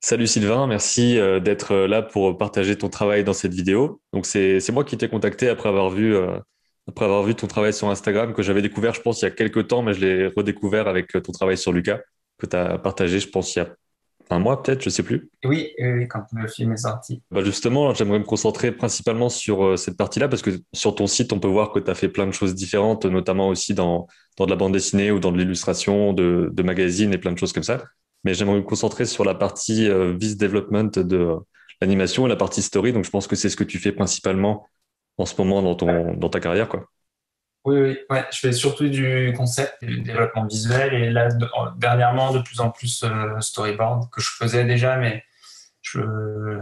Salut Sylvain, merci d'être là pour partager ton travail dans cette vidéo. Donc c'est moi qui t'ai contacté après avoir vu ton travail sur Instagram que j'avais découvert, je pense, il y a quelques temps, mais je l'ai redécouvert avec ton travail sur Lucas que tu as partagé, je pense, il y a un mois peut-être, je sais plus. Oui, oui, quand le film est sorti. Bah justement, j'aimerais me concentrer principalement sur cette partie-là parce que sur ton site, on peut voir que tu as fait plein de choses différentes, notamment aussi dans de la bande dessinée ou dans de l'illustration, de magazines et plein de choses comme ça. Mais j'aimerais me concentrer sur la partie vis development de l'animation et la partie story. Donc je pense que c'est ce que tu fais principalement en ce moment dans ta carrière, quoi. Oui, oui, ouais, je fais surtout du concept et du développement visuel et là, dernièrement, de plus en plus storyboard que je faisais déjà, mais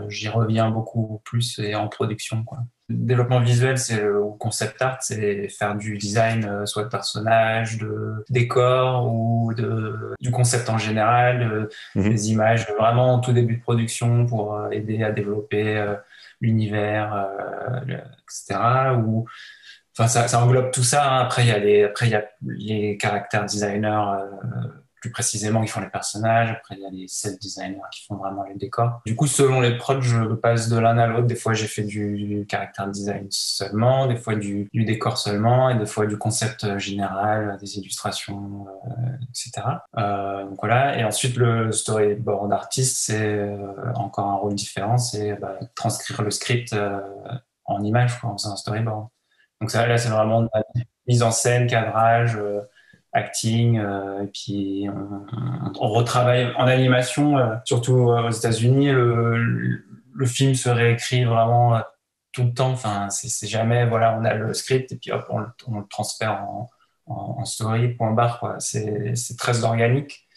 j'y reviens beaucoup plus et en production, quoi. Le développement visuel, ou concept art, c'est faire du design, soit de personnages, de décors ou du concept en général, Mhm. des images vraiment en tout début de production pour aider à développer l'univers, etc. Ou enfin, ça englobe tout ça, hein. Après, il y a les caractères designers, plus précisément, qui font les personnages. Après, il y a les set designers qui font vraiment les décors. Du coup, selon les prods, je passe de l'un à l'autre. Des fois, j'ai fait du character design seulement, des fois du décor seulement, et des fois du concept général, des illustrations, etc. Donc voilà. Et ensuite, le storyboard artist, c'est encore un rôle différent. C'est transcrire le script en image, quoi, en faisant un storyboard. Donc ça, là, c'est vraiment de la mise en scène, cadrage, acting, et puis on retravaille en animation, surtout aux États-Unis, le film se réécrit vraiment tout le temps. Enfin, c'est jamais, voilà, on a le script et puis hop, on le transfère en story, point barre, quoi. C'est très organique.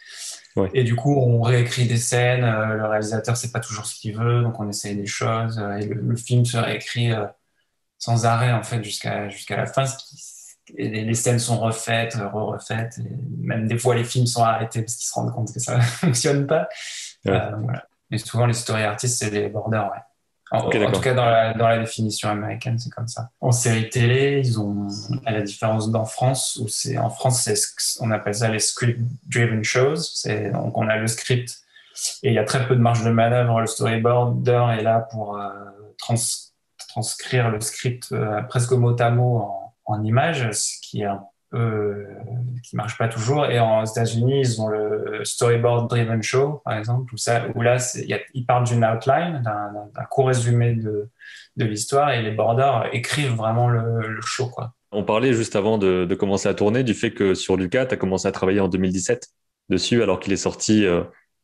Ouais. Et du coup, on réécrit des scènes, le réalisateur sait pas toujours ce qu'il veut, donc on essaye des choses, et le film se réécrit sans arrêt en fait jusqu'à la fin. Et les scènes sont refaites, refaites. Et même des fois, les films sont arrêtés parce qu'ils se rendent compte que ça ne fonctionne pas. Ouais. Voilà. Mais souvent, les story artists, c'est des borders, ouais. Ok, En tout d'accord. cas, dans la définition américaine, c'est comme ça. En série télé, ils ont, à la différence d'en France, où en France, on appelle ça les script-driven shows. Donc, on a le script et il y a très peu de marge de manœuvre. Le storyboarder est là pour transcrire le script presque mot à mot en images, ce qui est un peu, qui marche pas toujours. Et aux États-Unis, ils ont le storyboard driven show, par exemple, où là, ils partent d'une outline, d'un court résumé de l'histoire, et les boarders écrivent vraiment le show, quoi. On parlait juste avant de commencer à tourner du fait que sur Lucas, tu as commencé à travailler en 2017 dessus alors qu'il est sorti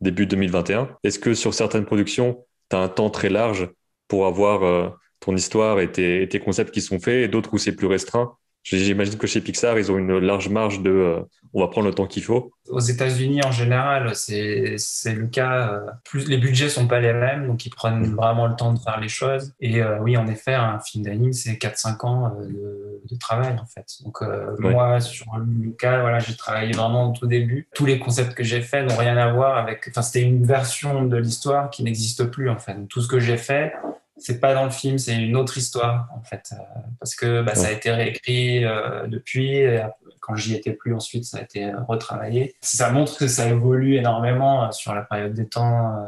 début 2021. Est-ce que sur certaines productions, tu as un temps très large pour avoir ton histoire et tes concepts qui sont faits et d'autres où c'est plus restreint? J'imagine que chez Pixar, ils ont une large marge de on va prendre le temps qu'il faut. Aux États-Unis, en général, c'est le cas. Plus les budgets sont pas les mêmes, donc ils prennent Mhm. vraiment le temps de faire les choses. Et oui, en effet, un film d'anime, c'est 4 5 ans de travail, en fait. Donc Ouais. moi, sur Lucas, voilà, j'ai travaillé vraiment au tout début. Tous les concepts que j'ai faits n'ont rien à voir avec. Enfin, c'était une version de l'histoire qui n'existe plus, en fait. Donc, tout ce que j'ai fait, c'est pas dans le film, c'est une autre histoire, en fait, parce que ça a Ouais. été réécrit depuis. Et quand j'y étais plus ensuite, ça a été retravaillé. Ça montre que ça évolue énormément sur la période des temps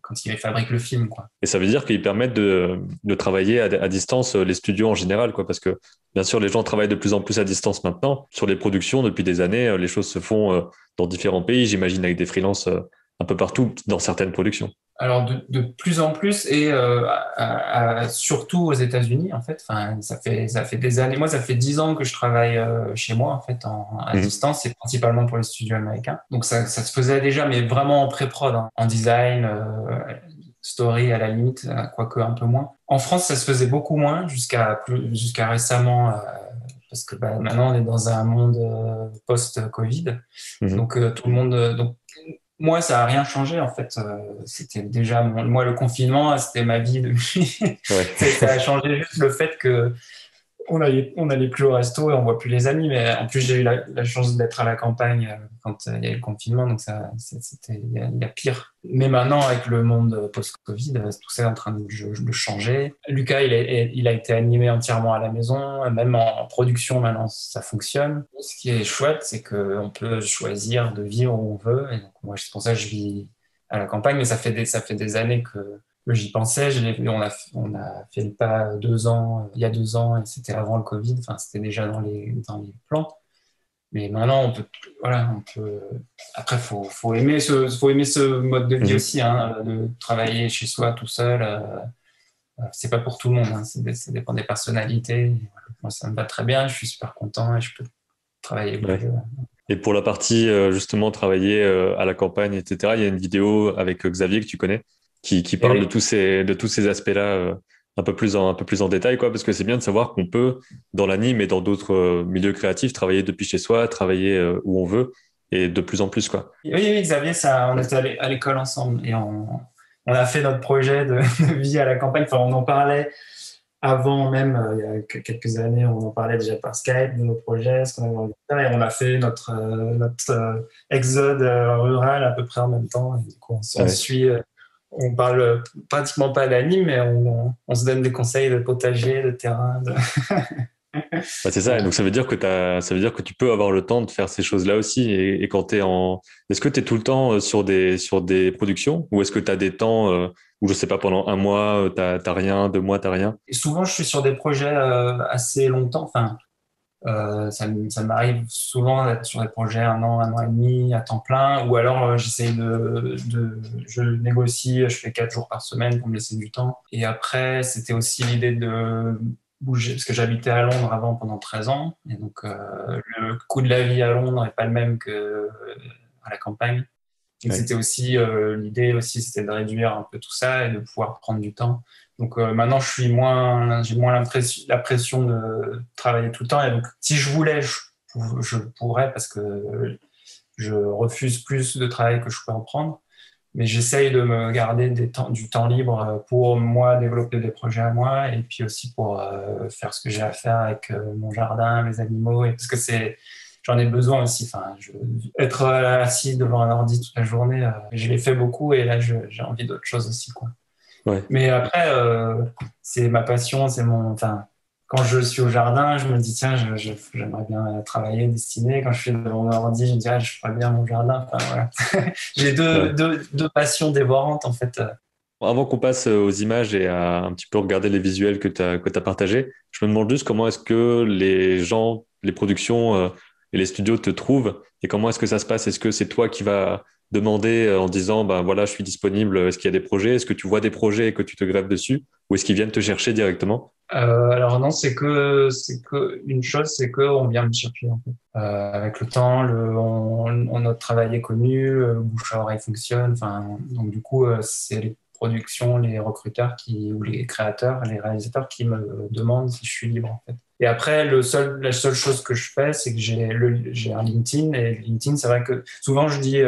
quand ils fabriquent le film, quoi. Et ça veut dire qu'ils permettent de travailler à distance, les studios en général, quoi, parce que bien sûr, les gens travaillent de plus en plus à distance maintenant. Sur les productions, depuis des années, les choses se font dans différents pays, j'imagine, avec des freelances un peu partout dans certaines productions. Alors de plus en plus et surtout aux États-Unis en fait. Enfin, ça fait des années. Moi, ça fait 10 ans que je travaille chez moi en fait à Mhm. distance. C'est principalement pour les studios américains. Donc ça se faisait déjà, mais vraiment en pré-prod, hein, en design, story à la limite, quoique un peu moins. En France, ça se faisait beaucoup moins jusqu'à récemment. Parce que maintenant on est dans un monde post-Covid, Mhm. donc tout le monde, donc moi, ça a rien changé en fait. C'était déjà moi le confinement, c'était ma vie depuis. Ouais. Ça a changé juste le fait que on allait plus au resto et on voit plus les amis. Mais en plus, j'ai eu la chance d'être à la campagne quand il y a eu le confinement, donc c'était il y a pire. Mais maintenant, avec le monde post-Covid, tout ça est en train de changer. Lucas, il a été animé entièrement à la maison, même en production maintenant, ça fonctionne. Ce qui est chouette, c'est qu'on peut choisir de vivre où on veut. Et donc, moi, c'est pour ça que je vis à la campagne, mais ça fait des années que j'y pensais. On a fait le pas 2 ans, il y a 2 ans, et c'était avant le Covid. Enfin, c'était déjà dans les plans. Mais maintenant, voilà, on peut. Après, faut aimer ce mode de vie Mhm. aussi, hein, de travailler chez soi tout seul. C'est pas pour tout le monde, hein, ça dépend des personnalités. Moi, ça me va très bien. Je suis super content et je peux travailler où je Ouais. veux. Et pour la partie justement travailler à la campagne, etc., il y a une vidéo avec Xavier que tu connais qui Et parle oui, de tous ces aspects-là un peu plus en détail, quoi, parce que c'est bien de savoir qu'on peut, dans l'anime et dans d'autres milieux créatifs, travailler depuis chez soi, travailler où on veut et de plus en plus, quoi. oui, oui, Xavier, ça, on était à l'école ensemble et on a fait notre projet de vie à la campagne. Enfin, on en parlait avant même, il y a quelques années, on en parlait déjà par Skype de nos projets, ce qu'on avait envie de faire, et on a fait notre exode rural à peu près en même temps. Et du coup, on Ouais. suit, on parle pratiquement pas d'anime, mais on se donne des conseils de potager, de terrain. Bah, c'est ça. Et Voilà. donc, ça veut dire que tu peux avoir le temps de faire ces choses-là aussi. Et quand t'es en, est-ce que tu es tout le temps sur des productions ou est-ce que tu as des temps où, je sais pas, pendant un mois, t'as rien, 2 mois, t'as rien? Et souvent, je suis sur des projets assez longtemps. Enfin, ça m'arrive souvent d'être sur des projets 1 an et demi à temps plein, ou alors je négocie, je fais 4 jours par semaine pour me laisser du temps. Et après, c'était aussi l'idée de bouger, parce que j'habitais à Londres avant pendant 13 ans, et donc le coût de la vie à Londres n'est pas le même que à la campagne. Donc Ouais. c'était aussi l'idée aussi, c'était de réduire un peu tout ça et de pouvoir prendre du temps. Donc maintenant, j'ai moins la pression de travailler tout le temps. Et donc, si je voulais, je pourrais parce que je refuse plus de travail que je peux en prendre. Mais j'essaye de me garder du temps libre pour moi développer des projets à moi et puis aussi pour faire ce que j'ai à faire avec mon jardin, mes animaux. Et parce que j'en ai besoin aussi. Enfin, être assis devant un ordi toute la journée, je l'ai fait beaucoup et là, j'ai envie d'autre chose aussi, quoi. Ouais. Mais après, c'est ma passion, enfin, quand je suis au jardin, je me dis, tiens, j'aimerais bien travailler, dessiner. Quand je suis devant mon ordi, je me dis, ah, je ferais bien mon jardin. Enfin, voilà. J'ai Ouais. deux passions dévorantes, en fait. Avant qu'on passe aux images et à un petit peu regarder les visuels que t'as partagés, je me demande juste comment est-ce que les gens, les productions et les studios te trouvent et comment est-ce que ça se passe? Est-ce que c'est toi qui vas demander en disant, ben voilà, je suis disponible, est-ce qu'il y a des projets? Est-ce que tu vois des projets et que tu te greffes dessus? Ou est-ce qu'ils viennent te chercher directement? Alors non, c'est que une chose, c'est que on vient me chercher en fait. Avec le temps, notre travail est connu, le bouche à oreille fonctionne. Enfin, donc du coup, c'est les productions, les recruteurs ou les créateurs, les réalisateurs qui me demandent si je suis libre en fait. Et après, la seule chose que je fais, c'est que j'ai un LinkedIn et LinkedIn, c'est vrai que souvent je dis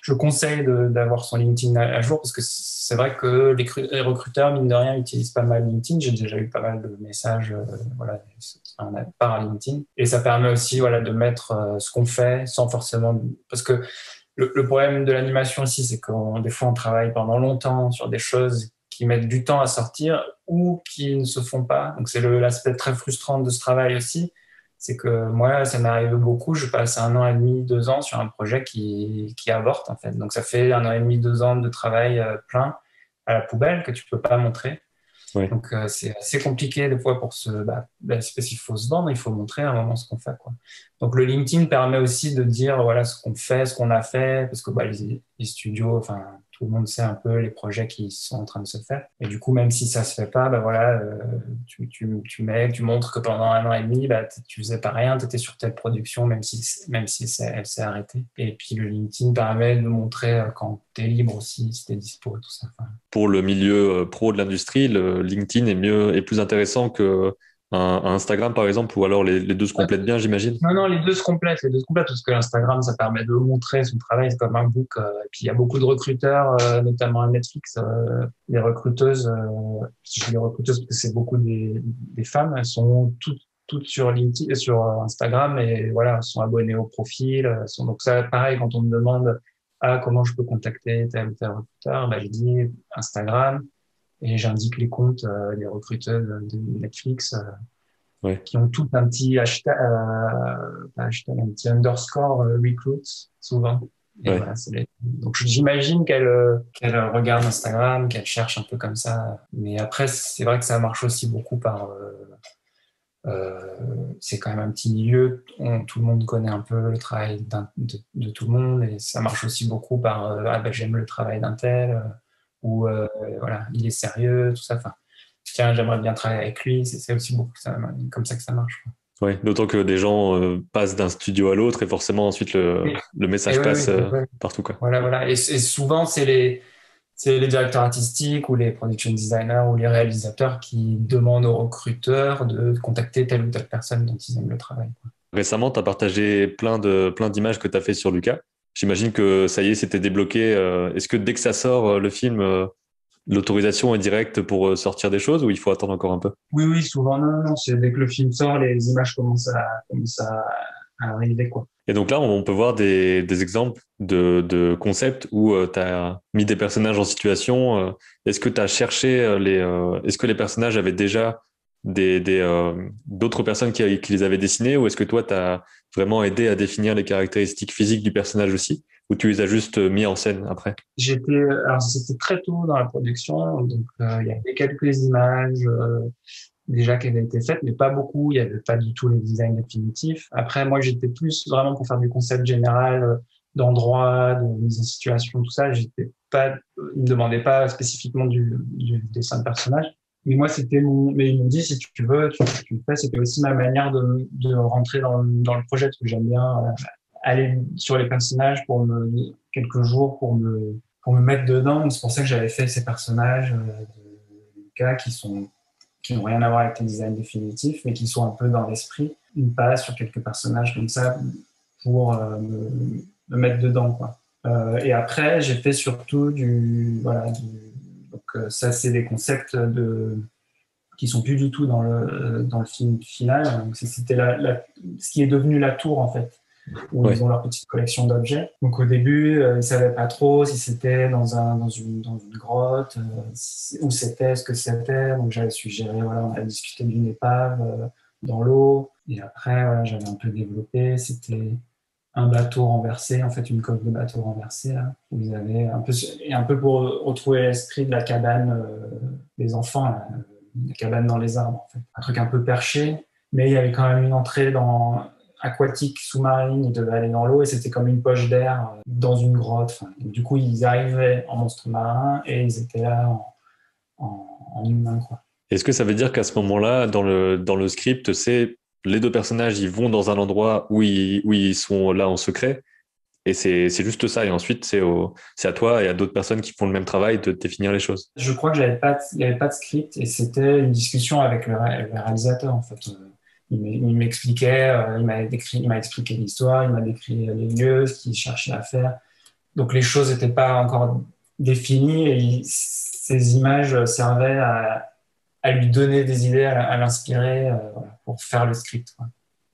je conseille d'avoir son LinkedIn à jour parce que c'est vrai que les recruteurs, mine de rien, utilisent pas mal LinkedIn. J'ai déjà eu pas mal de messages voilà, par LinkedIn. Et ça permet aussi voilà, de mettre ce qu'on fait sans forcément. Parce que le problème de l'animation aussi, c'est que des fois, on travaille pendant longtemps sur des choses qui mettent du temps à sortir ou qui ne se font pas. Donc, c'est l'aspect très frustrant de ce travail aussi. C'est que moi, ça m'arrive beaucoup. Je passe 1 an et demi, 2 ans sur un projet qui avorte, en fait. Donc, ça fait 1 an et demi, 2 ans de travail plein à la poubelle que tu peux pas montrer. Ouais. Donc, c'est assez compliqué des fois c'est parce qu'il faut se vendre, il faut montrer à un moment ce qu'on fait, quoi. Donc, le LinkedIn permet aussi de dire, voilà, ce qu'on fait, ce qu'on a fait, parce que les studios, enfin, tout le monde sait un peu les projets qui sont en train de se faire. Et du coup, même si ça se fait pas, bah voilà, tu montres que pendant 1 an et demi, bah, tu faisais pas rien, tu étais sur telle production, même si elle s'est arrêtée. Et puis, le LinkedIn permet de montrer quand tu es libre aussi, si tu es dispo, tout ça. Enfin, Pour le milieu pro de l'industrie, le LinkedIn est plus intéressant que un Instagram, par exemple, ou alors les deux se complètent bien, j'imagine. non, non, les deux se complètent, parce que l'Instagram, ça permet de montrer son travail, c'est comme un book. Et puis, il y a beaucoup de recruteurs, notamment à Netflix, les recruteuses, je dis les recruteuses parce que c'est beaucoup des femmes, elles sont toutes sur LinkedIn, sur Instagram, et voilà, elles sont abonnées au profil. Donc ça, pareil, quand on me demande, ah, comment je peux contacter tel ou tel recruteur, bah, je dis Instagram, et j'indique les comptes des recruteuses de Netflix. Ouais. Qui ont tout un petit hashtag, pas hashtag, un petit underscore recruit, souvent. Et Ouais. voilà, donc j'imagine qu'elle regarde Instagram, qu'elle cherche un peu comme ça. Mais après, c'est vrai que ça marche aussi beaucoup euh, c'est quand même un petit milieu, tout le monde connaît un peu le travail de tout le monde et ça marche aussi beaucoup par ah ben, j'aime le travail d'un tel ou voilà, il est sérieux, tout ça. Enfin, tiens, j'aimerais bien travailler avec lui. C'est aussi beaucoup comme ça que ça marche. Ouais. D'autant que des gens passent d'un studio à l'autre et forcément ensuite Oui. le Et message oui, passe oui, oui. partout, quoi. Voilà, voilà. Et souvent, c'est les directeurs artistiques ou les production designers ou les réalisateurs qui demandent aux recruteurs de contacter telle ou telle personne dont ils aiment le travail. Récemment, tu as partagé plein d'images que tu as fait sur Lucas. J'imagine que ça y est, c'était débloqué. Est-ce que dès que ça sort, le film, l'autorisation est directe pour sortir des choses ou il faut attendre encore un peu? Oui, oui, souvent, non, non, non, c'est dès que le film sort, les images commencent à arriver, quoi. Et donc là, on peut voir des exemples de concepts où tu as mis des personnages en situation. Est-ce que tu as cherché est-ce que les personnages avaient déjà d'autres personnes qui les avaient dessinés ou est-ce que toi, tu as vraiment aidé à définir les caractéristiques physiques du personnage aussi ou tu les as juste mis en scène après? Alors c'était très tôt dans la production, donc il y avait quelques images déjà qui avaient été faites, mais pas beaucoup. Il y avait pas du tout les designs définitifs. Après, moi, j'étais plus vraiment pour faire du concept général d'endroit, de mise en situation, tout ça. J'étais pas, ils me demandaient pas spécifiquement du dessin de personnage. Mais moi, mais ils m'ont dit, si tu veux, tu le fais. C'était aussi ma manière de rentrer dans le projet, parce que j'aime bien aller sur les personnages quelques jours pour me mettre dedans. Donc, c'est pour ça que j'avais fait ces personnages de Lucas qui n'ont rien à voir avec le design définitif, mais qui sont un peu dans l'esprit. Une passe sur quelques personnages comme ça pour me mettre dedans, quoi. Et après, j'ai fait surtout donc ça, c'est des concepts qui sont plus du tout dans le film final. Donc, c'était ce qui est devenu la tour, en fait, où ils Ouais. ont leur petite collection d'objets. Donc au début, ils savaient pas trop si c'était dans une grotte, où c'était, ce que c'était. Donc j'avais suggéré, voilà, on a discuté d'une épave dans l'eau. Et après, voilà, j'avais un peu développé. C'était un bateau renversé, en fait, une coque de bateau renversée, là, où ils avaient un peu pour retrouver l'esprit de la cabane des enfants, là, la cabane dans les arbres, en fait. Un truc un peu perché, mais il y avait quand même une entrée aquatique sous-marine, ils devaient aller dans l'eau et c'était comme une poche d'air dans une grotte. Enfin, du coup, ils arrivaient en monstre marin et ils étaient là en humain, quoi. Est-ce que ça veut dire qu'à ce moment-là, dans le script, c'est les deux personnages, ils vont dans un endroit où ils sont là en secret et c'est juste ça. Et ensuite, c'est à toi et à d'autres personnes qui font le même travail de définir les choses. Je crois que il n'y avait pas de script et c'était une discussion avec le réalisateur, en fait. Il m'expliquait, il m'a expliqué l'histoire, il m'a décrit les lieux, ce qu'il cherchait à faire. Donc les choses n'étaient pas encore définies et ces images servaient à lui donner des idées, à l'inspirer voilà, pour faire le script, quoi.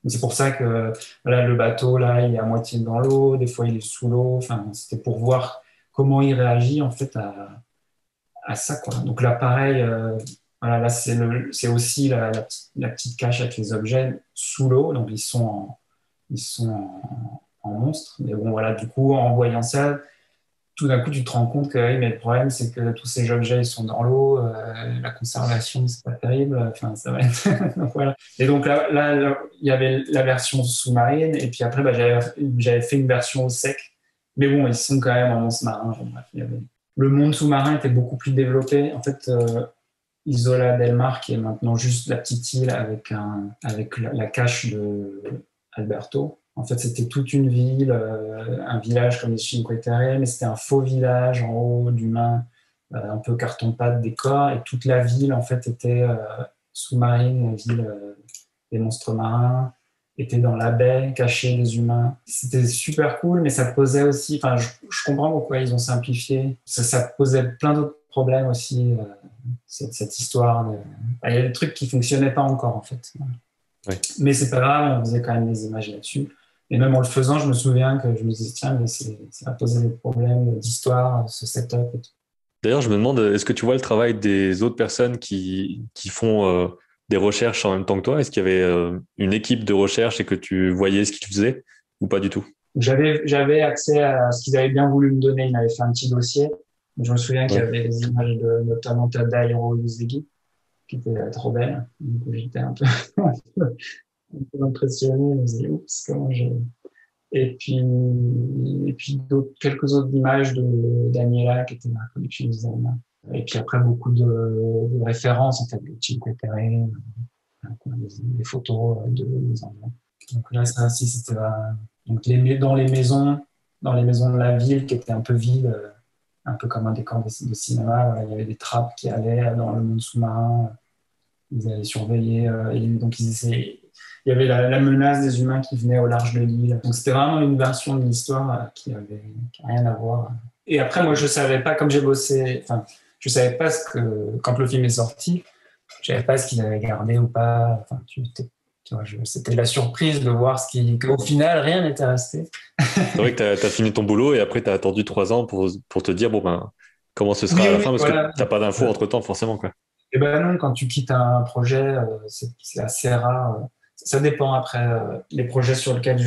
C'est pour ça que là, le bateau, là, il est à moitié dans l'eau, des fois il est sous l'eau. Enfin, c'était pour voir comment il réagit en fait à ça, quoi. Donc là, pareil, voilà, là, c'est aussi la petite cache avec les objets sous l'eau. Donc ils sont en monstre. Mais bon, voilà, du coup, en voyant ça, tout d'un coup, tu te rends compte que oui, mais le problème, c'est que tous ces objets, ils sont dans l'eau, la conservation, c'est pas terrible. Enfin, ça va être... donc, voilà. Et donc là, il y avait la version sous-marine, et puis après, bah, j'avais fait une version au sec. Mais bon, ils sont quand même en monstre marin. Bon, bref, le monde sous-marin était beaucoup plus développé. En fait, Isola del Mar, qui est maintenant juste la petite île avec la cache de Alberto. En fait, c'était toute une ville, un village comme les Cinque Terre, mais c'était un faux village en haut d'humains, un peu carton-pâte décor, et toute la ville, en fait, était sous-marine, la ville des monstres marins, était dans la baie, cachée des humains. C'était super cool, mais ça posait aussi, enfin, je comprends pourquoi ils ont simplifié. Ça posait plein d'autres problèmes aussi, cette histoire. Il y a des trucs qui fonctionnaient pas encore, en fait. Ouais. Mais c'est pas grave, on faisait quand même des images là-dessus. Et même en le faisant, je me souviens que je me disais, tiens, mais ça va poser des problèmes d'histoire, ce setup et tout. D'ailleurs, je me demande, est-ce que tu vois le travail des autres personnes qui font des recherches en même temps que toi? Est-ce qu'il y avait une équipe de recherche et que tu voyais ce qu'ils faisaient ou pas du tout? J'avais accès à ce qu'ils avaient bien voulu me donner. Ils m'avaient fait un petit dossier. Je me souviens qu'il y Ouais. avait des images de notamment Tadahiro Uzegi, qui était trop belle. Du coup, j'étais un peu, un peu impressionné. Je me disais, oups, comment j'ai... Et puis quelques autres images de Daniela, qui était ma production designer. Et puis après, beaucoup de références, en fait, de Chico Terre, des photos de mes enfants. Donc là, ça aussi, c'était donc dans les maisons de la ville qui étaient un peu vides, un peu comme un décor de cinéma. Voilà, il y avait des trappes qui allaient dans le monde sous-marin. Ils allaient surveiller, et donc ils essayaient. Il y avait la menace des humains qui venaient au large de l'île. Donc c'était vraiment une version de l'histoire qui a rien à voir. Et après, moi, je savais pas, comme j'ai bossé, enfin, je savais pas quand le film est sorti, je savais pas ce qu'ils avaient gardé ou pas. Enfin, tu vois, c'était la surprise de voir qu'au final, rien n'était resté. C'est vrai que tu as fini ton boulot et après tu as attendu 3 ans pour te dire, bon, ben, comment ce sera Oui, à la oui, fin parce que voilà. t'as pas d'infos entre-temps, forcément, quoi. Et ben non, quand tu quittes un projet, c'est assez rare. Ça dépend après. Les projets sur lesquels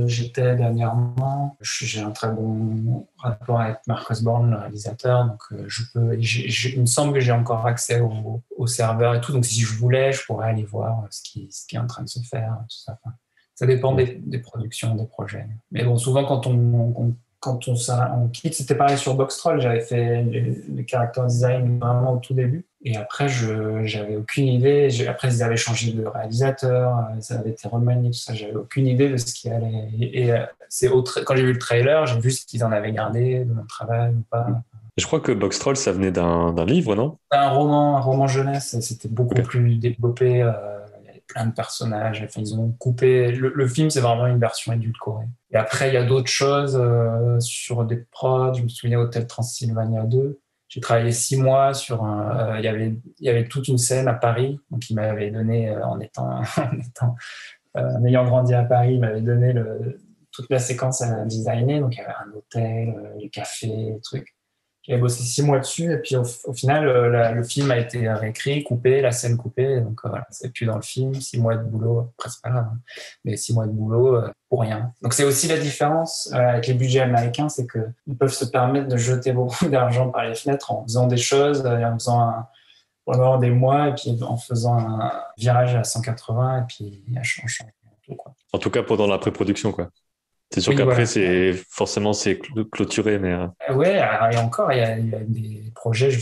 j'étais dernièrement, j'ai un très bon rapport avec Mark Osborne, le réalisateur. Donc, il me semble que j'ai encore accès au serveur et tout. Donc, si je voulais, je pourrais aller voir ce qui est en train de se faire, tout ça. Enfin, ça dépend Mm. des productions, des projets. Mais bon, souvent, quand on quitte, c'était pareil sur Boxtroll. J'avais fait le character design vraiment au tout début. Et après, j'avais aucune idée. Après, ils avaient changé de réalisateur, ça avait été remanié, tout ça. J'avais aucune idée de ce qui allait. Quand j'ai vu le trailer, j'ai vu ce qu'ils en avaient gardé de mon travail ou pas. Et je crois que Boxtroll, ça venait d'un livre, non? Un roman jeunesse, c'était beaucoup Ok. plus développé. Il y avait plein de personnages. Enfin, ils ont coupé. Le film, c'est vraiment une version édulcorée. Et après, il y a d'autres choses sur des prods. Je me souviens Hôtel Transylvania 2. J'ai travaillé 6 mois sur il y avait toute une scène à Paris. Donc, il m'avait donné, en ayant grandi à Paris, il m'avait donné toute la séquence à designer. Donc, il y avait un hôtel, les cafés, les trucs. J'avais bossé 6 mois dessus et puis au final, le film a été réécrit, coupé, la scène coupée. Donc voilà, c'est plus dans le film. 6 mois de boulot, après c'est pas grave, hein, mais 6 mois de boulot pour rien. Donc c'est aussi la différence avec les budgets américains, c'est que ils peuvent se permettre de jeter beaucoup d'argent par les fenêtres en faisant des choses, en faisant pendant des mois et puis en faisant un virage à 180 et puis en changeant tout quoi. En tout cas, pendant la pré-production, quoi. C'est sûr Oui, qu'après, voilà. c'est clôturé, mais Ouais, et encore, il y a des projets, je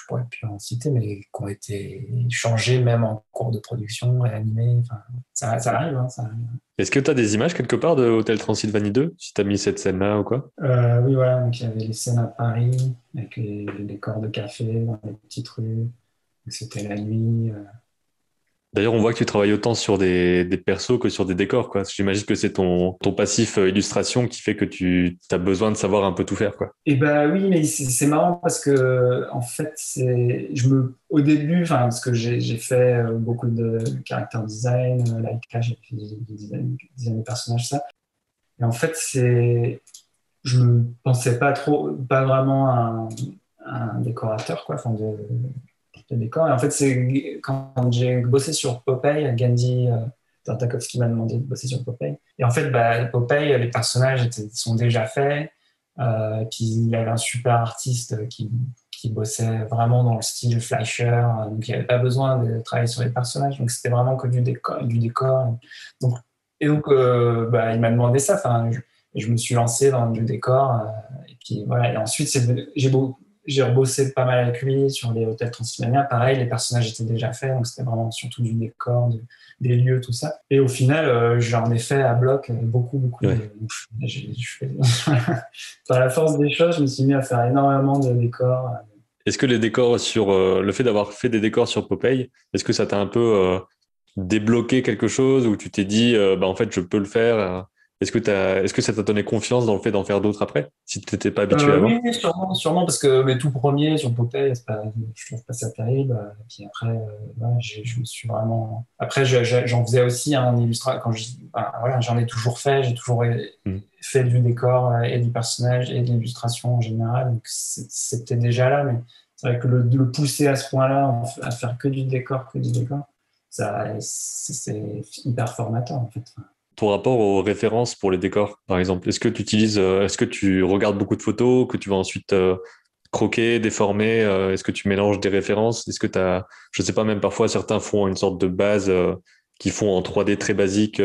pourrais plus en citer, mais qui ont été changés même en cours de production, réanimés. Enfin, ça arrive, hein, ça arrive. est-ce que tu as des images quelque part de Hôtel Transylvanie 2, si tu as mis cette scène-là ou quoi? Oui, voilà, donc il y avait les scènes à Paris, avec les décors de café dans les petites rues. C'était la nuit. D'ailleurs, on voit que tu travailles autant sur des persos que sur des décors, quoi. J'imagine que c'est ton passif illustration qui fait que tu as besoin de savoir un peu tout faire, quoi. Et bah oui, mais c'est marrant parce que en fait, au début, enfin, parce que j'ai fait beaucoup de character design, Laika, j'ai fait du design de personnages, ça. Et en fait, je me pensais pas vraiment à un décorateur, quoi, enfin, de décor. Et en fait, c'est quand j'ai bossé sur Popeye, Gandhi Tartakovsky m'a demandé de bosser sur Popeye. Et en fait, bah, Popeye, les personnages sont déjà faits. Puis il avait un super artiste qui bossait vraiment dans le style Fleischer. Donc, il n'y avait pas besoin de travailler sur les personnages. Donc, c'était vraiment que du décor. Donc, bah, il m'a demandé ça. Enfin, je me suis lancé dans du décor. Et puis voilà. Et ensuite, j'ai rebossé pas mal avec lui sur les hôtels Transylvania. Pareil, les personnages étaient déjà faits, donc c'était vraiment surtout du décor, des lieux, tout ça. Et au final, j'en ai fait à bloc beaucoup, beaucoup. Ouais. Par la force des choses, je me suis mis à faire énormément de décors. Est-ce que les décors le fait d'avoir fait des décors sur Popeye, est-ce que ça t'a un peu débloqué quelque chose ou tu t'es dit, bah, en fait, je peux le faire est-ce que ça t'a donné confiance dans le fait d'en faire d'autres après, si tu n'étais pas habitué avant? Oui, oui, sûrement, sûrement, parce que mes tout premiers sur Popeye, je trouve pas ça terrible. Et puis après, ouais, je me suis vraiment. Après, j'en faisais aussi un illustrat voilà, j'en ai toujours fait. J'ai toujours Mm. fait du décor et du personnage et de l'illustration en général. Donc c'était déjà là, mais c'est vrai que le pousser à ce point-là, à faire que du décor, ça, c'est hyper formateur en fait. Ton rapport aux références pour les décors, par exemple, est-ce que tu regardes beaucoup de photos, que tu vas ensuite croquer, déformer, est-ce que tu mélanges des références? Est-ce que je sais pas, même parfois certains font une sorte de base qu'ils font en 3D très basique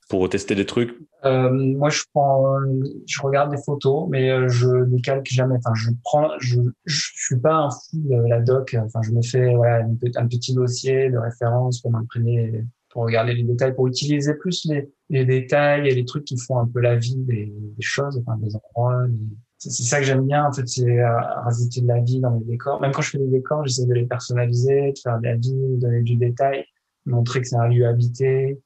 pour tester des trucs. Moi, je regarde des photos, mais je décalque jamais. Enfin, je suis pas un fou de la doc. Enfin, je me fais voilà un petit dossier de référence pour m'imprégner, pour regarder les détails, pour utiliser plus les détails et les trucs qui font un peu la vie des choses, enfin, des endroits. C'est ça que j'aime bien, en fait, c'est rajouter de la vie dans les décors. Même quand je fais des décors, j'essaie de les personnaliser, de faire de la vie, de donner du détail, montrer que c'est un lieu habité.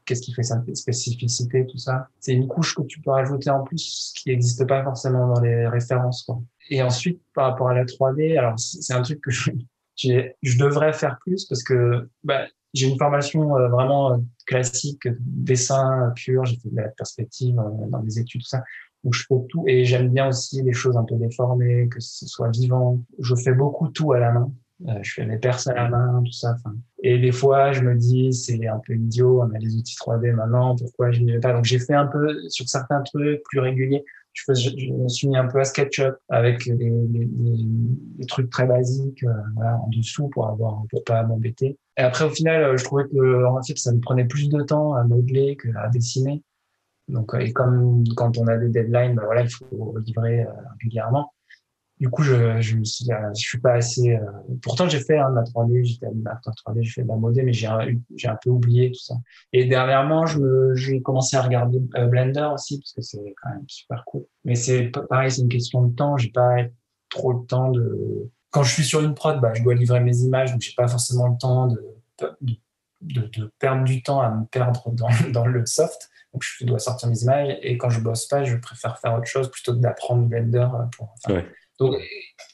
Qu'est-ce qui fait sa spécificité, tout ça. C'est une couche que tu peux rajouter en plus qui n'existe pas forcément dans les références, quoi. Et ensuite, par rapport à la 3D, alors c'est un truc que je devrais faire plus parce que bah, j'ai une formation vraiment classique, dessin pur, j'ai fait de la perspective dans des études, tout ça. Donc je fais tout et j'aime bien aussi les choses un peu déformées, que ce soit vivant. Je fais beaucoup tout à la main. Je fais mes perces à la main, tout ça. Enfin, et des fois, je me dis, c'est un peu idiot, on a les outils 3D maintenant, pourquoi je n'y vais pas? Donc j'ai fait un peu sur certains trucs plus réguliers. Je me suis mis un peu à SketchUp avec des trucs très basiques, voilà, en dessous pour pas m'embêter. Et après, au final, je trouvais que, en fait, ça me prenait plus de temps à modeler qu'à dessiner. Donc, et comme quand on a des deadlines, bah voilà, il faut livrer régulièrement. Du coup, je me suis dit, je suis pas assez. Pourtant, j'ai fait de la 3D, j'étais animateur 3D, j'ai fait de la modé, mais j'ai un peu oublié tout ça. Et dernièrement, j'ai commencé à regarder Blender aussi parce que c'est quand même super cool. Mais c'est pareil, c'est une question de temps. J'ai pas trop le temps de. Quand je suis sur une prod, bah, je dois livrer mes images, donc j'ai pas forcément le temps de perdre du temps à me perdre dans le soft. Donc, je dois sortir mes images et quand je bosse pas, je préfère faire autre chose plutôt que d'apprendre Blender pour. Enfin, Ouais. donc,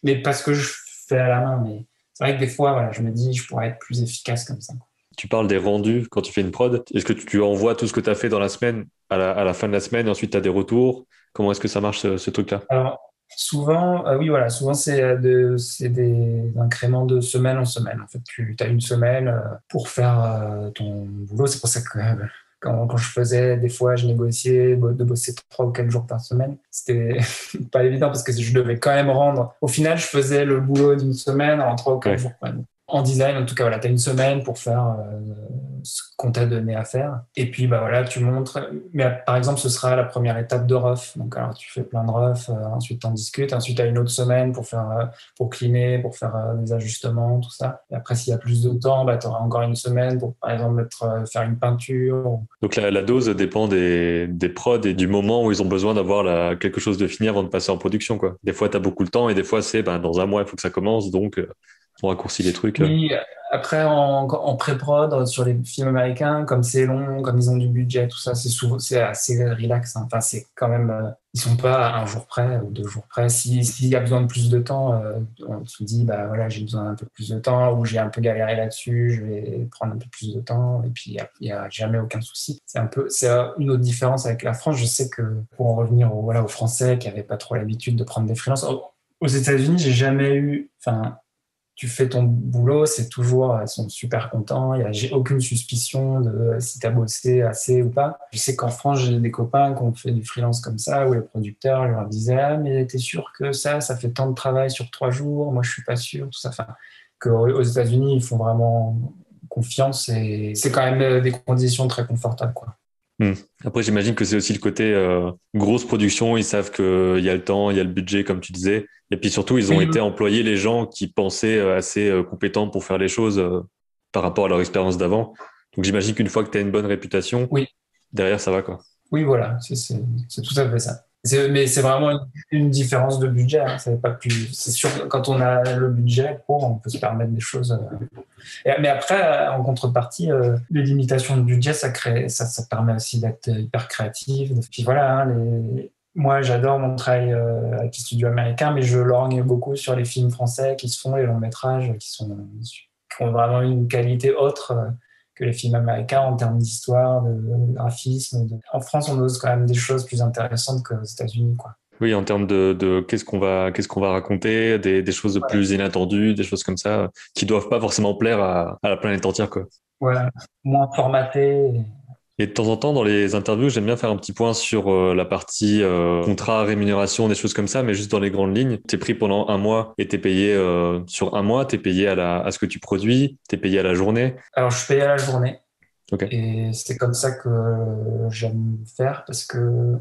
mais parce que je fais à la main, mais c'est vrai que des fois, voilà, je me dis, je pourrais être plus efficace comme ça. Tu parles des rendus quand tu fais une prod. Est-ce que tu envoies tout ce que tu as fait dans la semaine à la fin de la semaine et ensuite tu as des retours? Comment est-ce que ça marche ce truc-là? Alors, souvent, oui, voilà, souvent c'est des incréments de semaine en semaine. En fait, tu as une semaine pour faire ton boulot. C'est pour ça que quand je faisais, des fois, je négociais de bosser 3 ou 4 jours par semaine. C'était pas évident parce que je devais quand même rendre. Au final, je faisais le boulot d'une semaine en 3 ou 4 jours. Ouais. Ouais. En design, en tout cas, voilà, tu as une semaine pour faire ce qu'on t'a donné à faire. Et puis, bah voilà, tu montres. Mais par exemple, ce sera la première étape de rough. Donc, alors, tu fais plein de rough, ensuite, tu en discutes. Ensuite, tu as une autre semaine pour faire, pour cleaner, pour faire des ajustements, tout ça. Et après, s'il y a plus de temps, bah, tu auras encore une semaine pour, par exemple, faire une peinture. Donc la dose dépend des prods et du moment où ils ont besoin d'avoir quelque chose de fini avant de passer en production, quoi. Des fois, tu as beaucoup de temps et des fois, c'est dans un mois, il faut que ça commence. Donc, on raccourcit les trucs. Oui, après en pré-prod sur les films américains, comme c'est long, comme ils ont du budget, tout ça, c'est assez relax, hein. Enfin, c'est quand même, ils sont pas à un jour près ou 2 jours près. S'il y a besoin de plus de temps, on se dit bah voilà, j'ai besoin d'un peu plus de temps ou j'ai un peu galéré là-dessus, je vais prendre un peu plus de temps. Et puis il y a jamais aucun souci. C'est une autre différence avec la France. Je sais que pour en revenir aux Français qui avaient pas trop l'habitude de prendre des freelances, aux États-Unis, j'ai jamais eu, enfin tu fais ton boulot, c'est toujours, ils sont super contents, j'ai aucune suspicion de si tu as bossé assez ou pas. Je sais qu'en France, j'ai des copains qui ont fait du freelance comme ça, où les producteurs leur disaient, ah, mais t'es sûr que ça fait tant de travail sur 3 jours, moi je suis pas sûr, tout ça. Enfin, qu'aux États-Unis, ils font vraiment confiance et c'est quand même des conditions très confortables, quoi. Hmm. Après, j'imagine que c'est aussi le côté grosse production. Ils savent qu'il y a le temps, il y a le budget, comme tu disais. Et puis surtout, ils ont Oui, été employés les gens qui pensaient assez compétents pour faire les choses par rapport à leur expérience d'avant. Donc j'imagine qu'une fois que tu as une bonne réputation, oui. derrière, ça va, quoi. Oui, voilà, c'est tout à fait ça. Mais c'est vraiment une différence de budget, hein. C'est pas plus, c'est sûr que quand on a le budget pour, on peut se permettre des choses. Mais après, en contrepartie, les limitations de budget, ça permet aussi d'être hyper créatif. Puis voilà, hein, moi, j'adore mon travail avec les studios américains, mais je lorgne beaucoup sur les films français qui se font, les longs métrages qui ont vraiment une qualité autre que les films américains en termes d'histoire, de graphisme. En France, on ose quand même des choses plus intéressantes qu'aux États-Unis, quoi. Oui, en termes de qu'est-ce qu'on va raconter, des choses Ouais. plus inattendues, des choses comme ça, qui doivent pas forcément plaire à la planète entière, quoi. Voilà. Moins formaté. Et de temps en temps, dans les interviews, j'aime bien faire un petit point sur la partie contrat, rémunération, des choses comme ça, mais juste dans les grandes lignes. T'es pris pendant un mois et t'es payé sur un mois, t'es payé à ce que tu produis, t'es payé à la journée. Alors, je suis payé à la journée. Ok. Et c'était comme ça que j'aime faire parce que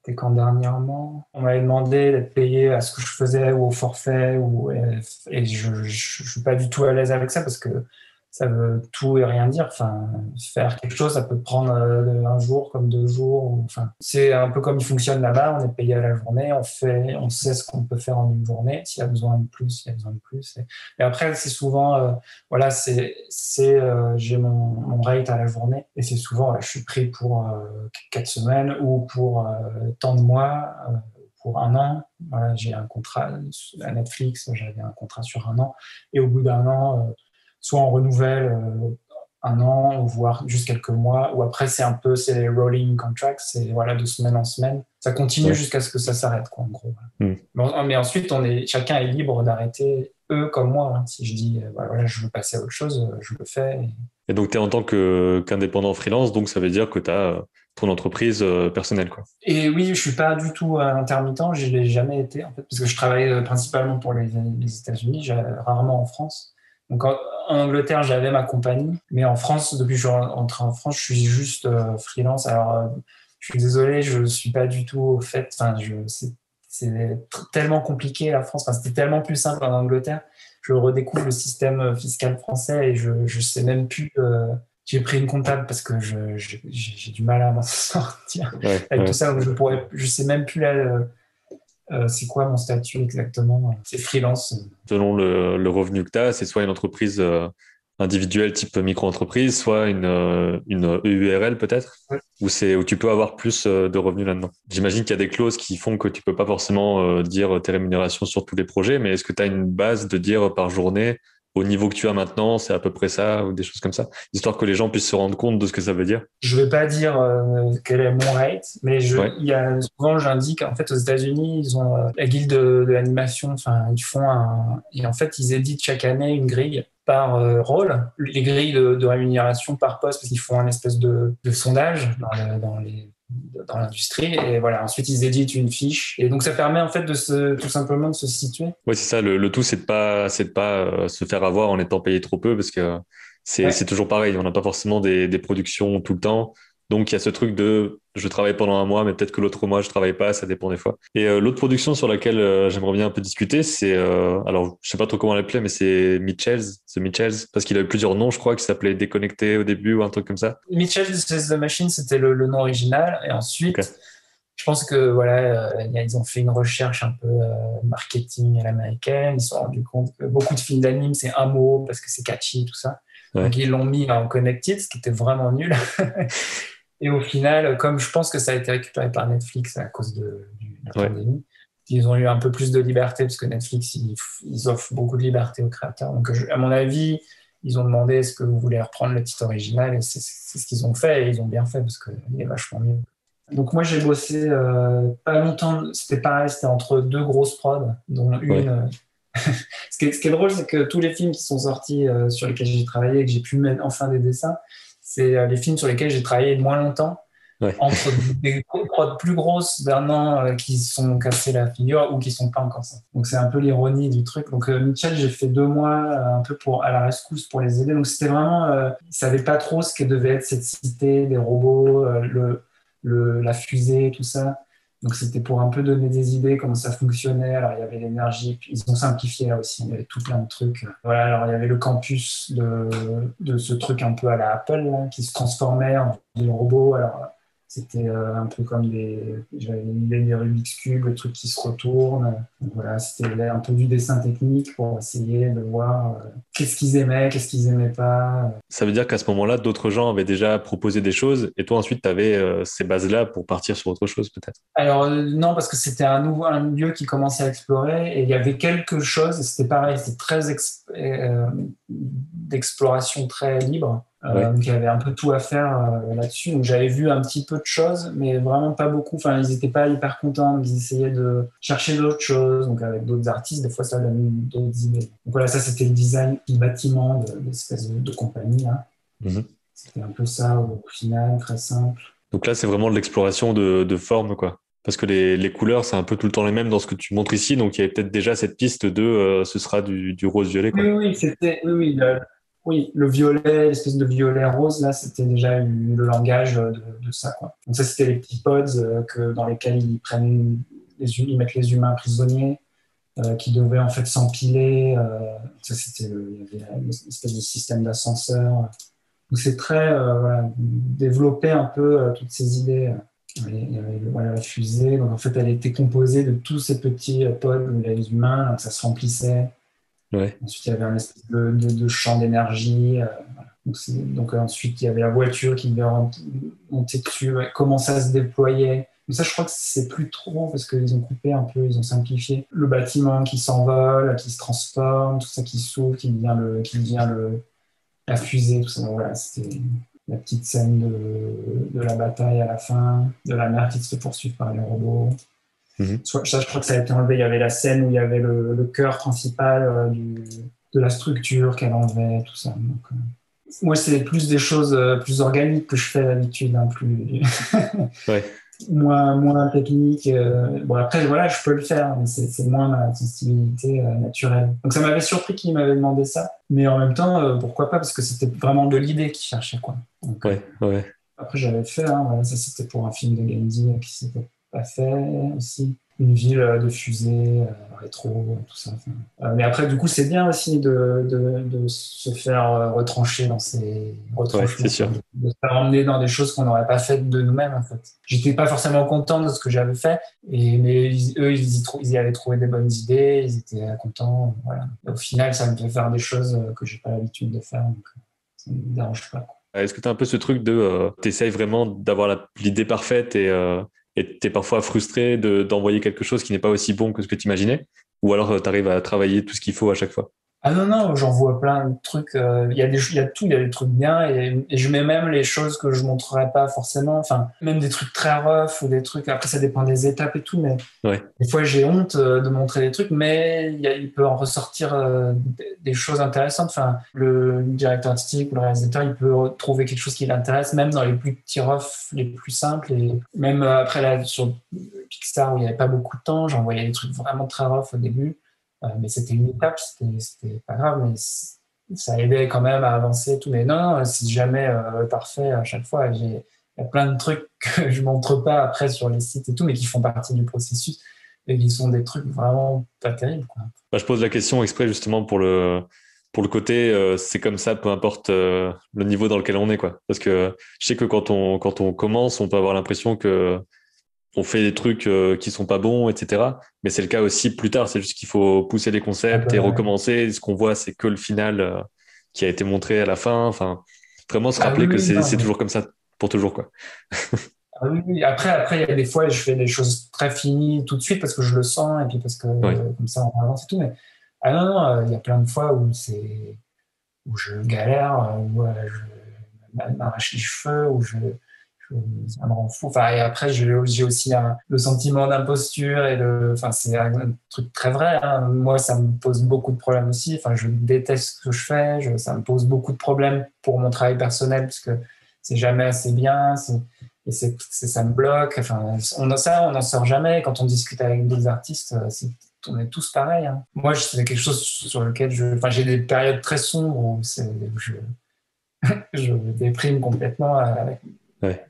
c'était quand dernièrement, on m'avait demandé d'être payé à ce que je faisais ou au forfait et je suis pas du tout à l'aise avec ça parce que ça veut tout et rien dire. Enfin, faire quelque chose, ça peut prendre un jour comme 2 jours. Enfin, c'est un peu comme il fonctionne là-bas. On est payé à la journée. On sait ce qu'on peut faire en une journée. S'il y a besoin de plus, il y a besoin de plus. Et après, c'est souvent, voilà, j'ai mon rate à la journée et c'est souvent, je suis pris pour 4 semaines ou pour tant de mois. Pour un an, voilà, j'ai un contrat à Netflix, j'avais un contrat sur un an, et au bout d'un an, soit on renouvelle un an, voire juste quelques mois, ou après c'est les rolling contracts, c'est voilà, de semaine en semaine. Ça continue Ouais. jusqu'à ce que ça s'arrête, quoi, en gros. Hmm. Mais ensuite, chacun est libre d'arrêter, eux comme moi. Hein. Si je dis, voilà, je veux passer à autre chose, je le fais. Et donc, tu es en tant qu'indépendant freelance, donc ça veut dire que tu as ton entreprise personnelle, quoi. Et oui, je suis pas du tout intermittent, je l'ai jamais été, en fait, parce que je travaille principalement pour les États-Unis, rarement en France. Donc en Angleterre, j'avais ma compagnie, mais en France, depuis que je suis entré en France, je suis juste freelance. Alors, je suis désolé, je suis pas du tout au fait. Enfin, c'est tellement compliqué la France. Enfin, c'était tellement plus simple en Angleterre. Je redécouvre le système fiscal français et je sais même plus. J'ai pris une comptable parce que j'ai du mal à m'en sortir Ouais, avec tout ouais. ça. Donc je sais même plus c'est quoi mon statut exactement. C'est freelance. Selon le revenu que tu as, c'est soit une entreprise individuelle type micro-entreprise, soit une EURL peut-être, Ouais. où tu peux avoir plus de revenus là-dedans. J'imagine qu'il y a des clauses qui font que tu peux pas forcément dire tes rémunérations sur tous les projets, mais est-ce que tu as une base de dire par journée, au niveau que tu as maintenant, c'est à peu près ça, ou des choses comme ça, histoire que les gens puissent se rendre compte de ce que ça veut dire? Je vais pas dire quel est mon rate, mais Ouais, souvent j'indique en fait aux États-Unis ils ont la guilde de l'animation, enfin et en fait ils éditent chaque année une grille par rôle, les grilles de rémunération par poste parce qu'ils font un espèce de sondage dans l'industrie et voilà ensuite ils éditent une fiche et donc ça permet en fait tout simplement de se situer. ouais, c'est ça. Le tout, c'est de pas se faire avoir en étant payé trop peu, parce que c'est Ouais. toujours pareil. On n'a pas forcément des productions tout le temps. Donc, il y a ce truc de je travaille pendant un mois, mais peut-être que l'autre mois, je travaille pas. Ça dépend des fois. Et l'autre production sur laquelle j'aimerais bien un peu discuter, c'est alors je sais pas trop comment l'appeler, mais c'est Mitchells, parce qu'il a eu plusieurs noms, je crois, qui s'appelait Déconnecté au début ou un truc comme ça. Mitchell Says the Machine, c'était le nom original. Et ensuite, Ok. je pense que voilà, ils ont fait une recherche un peu marketing à l'américaine. Ils se sont rendus compte que beaucoup de films d'anime, c'est un mot parce que c'est catchy, tout ça. Donc Ouais. ils l'ont mis en Connected, ce qui était vraiment nul. Et au final, comme je pense que ça a été récupéré par Netflix à cause de la Ouais. pandémie, ils ont eu un peu plus de liberté parce que Netflix, ils offrent beaucoup de liberté aux créateurs. Donc, à mon avis, ils ont demandé est-ce que vous voulez reprendre le titre original et c'est ce qu'ils ont fait et ils ont bien fait parce qu'il est vachement mieux. Donc, moi, j'ai bossé pas longtemps. C'était pareil, c'était entre deux grosses prods, dont une. Ouais. Ce qui est drôle, c'est que tous les films qui sont sortis sur lesquels j'ai travaillé et que j'ai pu mettre enfin des dessins, c'est les films sur lesquels j'ai travaillé moins longtemps Ouais. entre des prods plus grosses d'un an qui se sont cassés la figure ou qui sont pas encore ça. Donc c'est un peu l'ironie du truc. Donc Mitchell, j'ai fait 2 mois un peu à la rescousse pour les aider. Donc c'était vraiment, ils savaient pas trop ce que devait être cette cité, des robots, la fusée, tout ça. Donc c'était pour un peu donner des idées comment ça fonctionnait. Alors il y avait l'énergie, puis ils ont simplifié là aussi. Il y avait tout plein de trucs. Voilà, alors il y avait le campus de ce truc un peu à la Apple là, qui se transformait en ville robot. Alors c'était un peu comme j'avais une idée des Rubik's Cube, le truc qui se retourne. Donc voilà, c'était un peu du dessin technique pour essayer de voir qu'est-ce qu'ils aimaient pas. Ça veut dire qu'à ce moment-là, d'autres gens avaient déjà proposé des choses et toi ensuite, tu avais ces bases-là pour partir sur autre chose peut-être. Alors non, parce que c'était un lieu qui commençait à explorer et il y avait quelque chose, et c'était pareil, c'était très d'exploration très libre. Ouais. Donc il y avait un peu tout à faire là-dessus. Donc j'avais vu un petit peu de choses, mais vraiment pas beaucoup. Enfin, ils n'étaient pas hyper contents. Ils essayaient de chercher d'autres choses. Donc avec d'autres artistes, des fois ça donne d'autres idées. Donc voilà, ça c'était le design du bâtiment de l'espèce de compagnie là. Mhm. C'était un peu ça au final, très simple. Donc là, c'est vraiment de l'exploration de forme, quoi. Parce que les couleurs, c'est un peu tout le temps les mêmes dans ce que tu montres ici. Donc il y avait peut-être déjà cette piste de ce sera du rose-violet, Oui, quoi. oui, c'était, oui, oui, oui, le violet, l'espèce de violet rose, là, c'était déjà le langage de ça, quoi. Donc ça, c'était les petits pods dans lesquels ils prennent ils mettent les humains prisonniers, qui devaient en fait s'empiler. Ça, il y avait une espèce de système d'ascenseur. Donc c'est très, voilà, développer un peu toutes ces idées. Il y avait voilà, la fusée, donc en fait, elle était composée de tous ces petits pods où il y avait les humains, donc ça se remplissait. Ouais. Ensuite, il y avait un espèce de champ d'énergie. Voilà. Donc, ensuite, il y avait la voiture qui devait monter dessus, ouais, commencer à se déployer. Mais ça, je crois que c'est plus trop parce qu'ils ont coupé un peu, ils ont simplifié. Le bâtiment qui s'envole, qui se transforme, tout ça qui s'ouvre, la fusée, tout ça. Donc, voilà, c'était la petite scène de la bataille à la fin, de la mer qui se fait poursuivre par les robots. Mhm. Ça, je crois que ça a été enlevé. Il y avait la scène où il y avait le cœur principal de la structure qu'elle enlevait, tout ça. Donc, moi, c'est plus des choses plus organiques que je fais d'habitude, hein, plus Ouais. moins technique. Bon, après, voilà, je peux le faire, mais c'est moins ma sensibilité naturelle. Donc, ça m'avait surpris qu'il m'avait demandé ça. Mais en même temps, pourquoi pas, parce que c'était vraiment de l'idée qu'il cherchait, quoi. Donc, Ouais. Ouais. après, j'avais fait, hein, voilà, ça c'était pour un film de Gandhi qui s'était pas fait aussi. Une ville de fusée, rétro, tout ça. Enfin, mais après, du coup, c'est bien aussi de se faire retrancher dans ces Ouais, c'est retranchements, sûr. enfin, de se faire emmener dans des choses qu'on n'aurait pas faites de nous-mêmes, en fait. J'étais pas forcément content de ce que j'avais fait, mais eux, ils y avaient trouvé des bonnes idées, ils étaient contents, voilà. Et au final, ça me fait faire des choses que j'ai pas l'habitude de faire, donc ça me dérange pas. Est-ce que tu as un peu ce truc t'essayes vraiment d'avoir l'idée parfaite et t'es parfois frustré d'envoyer quelque chose qui n'est pas aussi bon que ce que tu imaginais? Ou alors tu arrives à travailler tout ce qu'il faut à chaque fois? Ah non, non, j'en vois plein de trucs. Il y a tout, il y a des trucs bien et je mets même les choses que je montrerai pas forcément. Enfin, même des trucs très rough ou des trucs. Après, ça dépend des étapes et tout, mais Ouais, des fois, j'ai honte de montrer des trucs, mais il peut en ressortir des choses intéressantes. Enfin, le directeur artistique ou le réalisateur, il peut trouver quelque chose qui l'intéresse, même dans les plus petits roughs, les plus simples. Et même après, là, sur Pixar, où il n'y avait pas beaucoup de temps, j'envoyais des trucs vraiment très rough au début. Mais c'était une étape, c'était pas grave, mais ça aidait quand même à avancer et tout. Mais non, non, c'est jamais parfait à chaque fois. Il y a plein de trucs que je montre pas après sur les sites et tout, mais qui font partie du processus et qui sont des trucs vraiment pas terribles, quoi. bah, je pose la question exprès justement pour le côté c'est comme ça, peu importe le niveau dans lequel on est, quoi. Parce que je sais que quand on commence, on peut avoir l'impression que on fait des trucs qui sont pas bons, etc. Mais c'est le cas aussi plus tard. C'est juste qu'il faut pousser les Ah concepts et bah, recommencer. Ce qu'on voit, c'est que le final qui a été montré à la fin. Enfin, vraiment se ah oui, rappeler que oui, non, c'est mais- toujours comme ça pour toujours, quoi. ah oui, oui. Après, il y a des fois, je fais des choses très finies tout de suite parce que je le sens et puis parce que Ouais, comme ça, on avance et tout. Mais ah non, non, il y a plein de fois où je galère, où je m'arrache les cheveux, ça me rend fou. Enfin, et après, j'ai aussi le sentiment d'imposture enfin, c'est un truc très vrai, hein. Moi, ça me pose beaucoup de problèmes aussi. Enfin, je déteste ce que je fais. Ça me pose beaucoup de problèmes pour mon travail personnel parce que c'est jamais assez bien. Ça me bloque. Enfin, on n'en sort jamais. Quand on discute avec des artistes, on est tous pareils, hein. Moi, c'est quelque chose sur lequel enfin, j'ai des périodes très sombres où je déprime complètement ouais,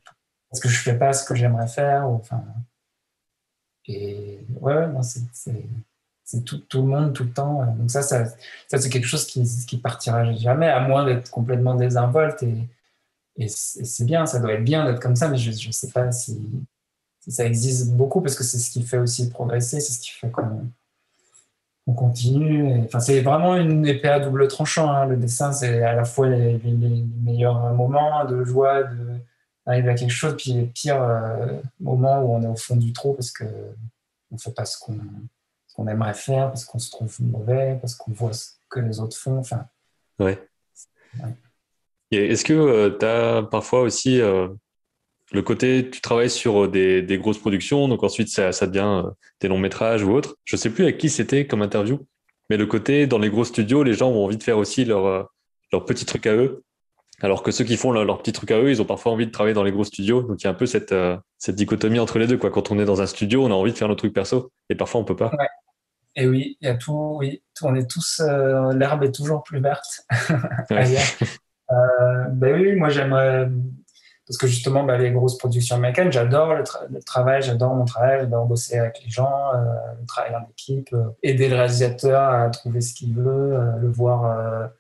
parce que je fais pas ce que j'aimerais faire. Enfin, et ouais, ouais, non, c'est tout le monde, tout le temps. Donc ça c'est quelque chose qui partira jamais, à moins d'être complètement désinvolte. Et c'est bien, ça doit être bien d'être comme ça, mais je sais pas si ça existe beaucoup, parce que c'est ce qui fait aussi progresser, c'est ce qui fait qu'on continue. Enfin, c'est vraiment une épée à double tranchant, hein. Le dessin, c'est à la fois les meilleurs moments de joie, d'arriver à quelque chose, puis les pires moments où on est au fond du trou parce que on fait pas ce qu'on aimerait faire, parce qu'on se trouve mauvais, parce qu'on voit ce que les autres font. Enfin, ouais. ouais. Et est-ce que tu as parfois aussi le côté, tu travailles sur des grosses productions, donc ensuite ça devient des longs métrages ou autre. Je sais plus avec qui c'était comme interview, mais le côté, dans les gros studios, les gens ont envie de faire aussi leur petit truc à eux. Alors que ceux qui font leur petit truc à eux, ils ont parfois envie de travailler dans les gros studios. Donc il y a un peu cette dichotomie entre les deux, quoi. Quand on est dans un studio, on a envie de faire nos trucs perso et parfois on peut pas. Ouais. Et oui, il y a tout, oui, on est tous, l'herbe est toujours plus verte Ouais, ailleurs. Ben oui, moi j'aimerais, parce que justement, ben, les grosses productions américaines, j'adore le travail, j'adore mon travail, j'adore bosser avec les gens, le travail en équipe, aider le réalisateur à trouver ce qu'il veut, le voir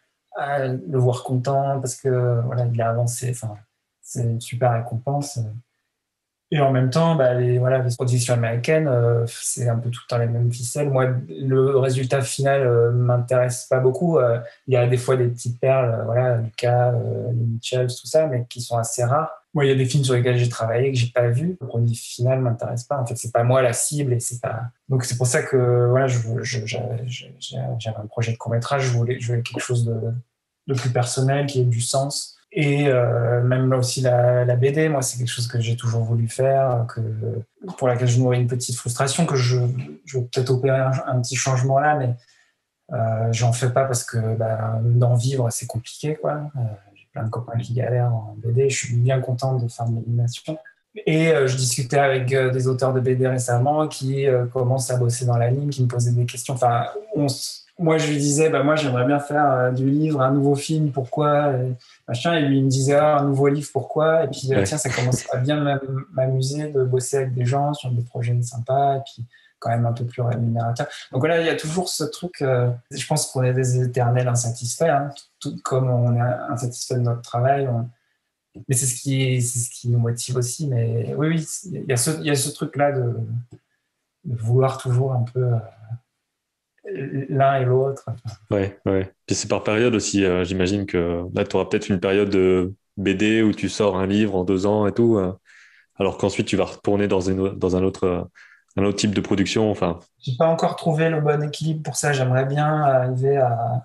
content parce que voilà, il a avancé. Enfin, c'est une super récompense. Et en même temps, bah, les productions américaines, c'est un peu tout le temps les mêmes ficelles. Moi, le résultat final m'intéresse pas beaucoup. Il y a des fois des petites perles, voilà, Lucas, les Mitchells, tout ça, mais qui sont assez rares. Moi, il y a des films sur lesquels j'ai travaillé que j'ai pas vu. Le produit final m'intéresse pas. En fait, c'est pas moi la cible et c'est pas. Donc c'est pour ça que voilà, j'avais un projet de court-métrage. Je voulais quelque chose de plus personnel, qui ait du sens. Et même aussi la BD, moi, c'est quelque chose que j'ai toujours voulu faire, pour laquelle je nourris une petite frustration, que je vais peut-être opérer un petit changement là, mais j'en fais pas parce que bah, d'en vivre, c'est compliqué, quoi. J'ai plein de copains qui galèrent en BD. Je suis bien content de faire de l'animation. Et je discutais avec des auteurs de BD récemment qui commencent à bosser dans l'anime, qui me posaient des questions. Enfin, moi, je lui disais, bah, moi, j'aimerais bien faire du livre, un nouveau film, pourquoi machin. Et lui, il me disait, ah, un nouveau livre, pourquoi. Et puis, ouais. tiens, ça commence à bien m'amuser de bosser avec des gens sur des projets sympas, et puis quand même un peu plus rémunérateurs. Donc voilà, il y a toujours ce truc. Je pense qu'on est des éternels insatisfaits, hein, tout comme on est insatisfait de notre travail. Mais c'est ce qui nous motive aussi. Mais oui, oui, il y a ce truc-là de vouloir toujours un peu l'un et l'autre. Ouais, ouais. Puis c'est par période aussi. J'imagine que là, tu auras peut-être une période de BD où tu sors un livre en 2 ans et tout, alors qu'ensuite tu vas retourner dans un autre type de production. Enfin, J'ai pas encore trouvé le bon équilibre pour ça. J'aimerais bien arriver à